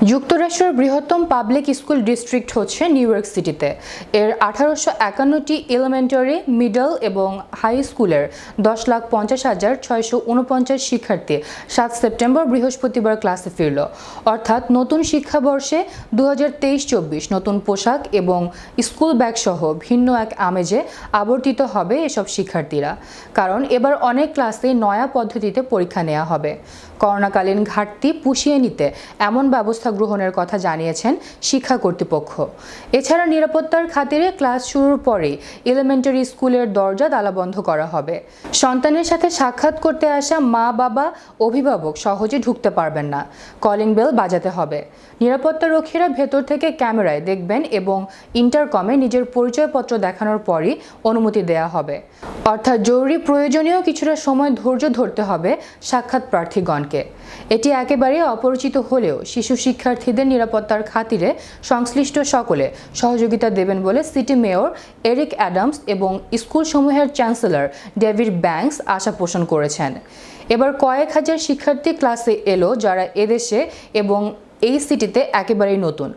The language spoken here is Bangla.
যুক্তরাষ্ট্রের বৃহত্তম পাবলিক স্কুল ডিস্ট্রিক্ট হচ্ছে নিউ ইয়র্ক সিটিতে। এর 1851টি এলিমেন্টারি, মিডল এবং হাই স্কুলের 10,50,649 শিক্ষার্থী 7 সেপ্টেম্বর বৃহস্পতিবার ক্লাসে ফিরল। অর্থাৎ নতুন শিক্ষাবর্ষে 2023-24 নতুন পোশাক এবং স্কুল ব্যাগ সহ ভিন্ন এক আমেজে আবর্তিত হবে এসব শিক্ষার্থীরা। কারণ এবার অনেক ক্লাসেই নয়া পদ্ধতিতে পরীক্ষা নেওয়া হবে। করোনাকালীন ঘাটতি পুষিয়ে নিতে এমন ব্যবস্থা গ্রহণের কথা জানিয়েছেন শিক্ষা কর্তৃপক্ষ। এছাড়া নিরাপত্তার খাতিরে ক্লাস শুরুর পরেই এলিমেন্টারি স্কুলের দরজা তালাবন্ধ করা হবে। সন্তানের সাথে সাক্ষাৎ করতে আসা মা বাবা, অভিভাবক সহজে ঢুকতে পারবেন না। কলিং বেল বাজাতে হবে। নিরাপত্তারক্ষীরা ভেতর থেকে ক্যামেরায় দেখবেন এবং ইন্টারকমে নিজের পরিচয়পত্র দেখানোর পরই অনুমতি দেওয়া হবে। অর্থাৎ জরুরি প্রয়োজনীয় কিছুটা সময় ধৈর্য ধরতে হবে সাক্ষাৎ প্রার্থীগণকে। এটি একেবারেই অপরিচিত হলেও শিশু শিক্ষার্থীদের নিরাপত্তার খাতিরে সংশ্লিষ্ট সকলে সহযোগিতা দেবেন বলে সিটি মেয়র এরিক অ্যাডামস এবং স্কুলসমূহের চ্যান্সেলর ডেভিড ব্যাংকস আশা পোষণ করেছেন। এবার কয়েক হাজার শিক্ষার্থী ক্লাসে এলো যারা এদেশে এবং এই সিটিতে একেবারেই নতুন।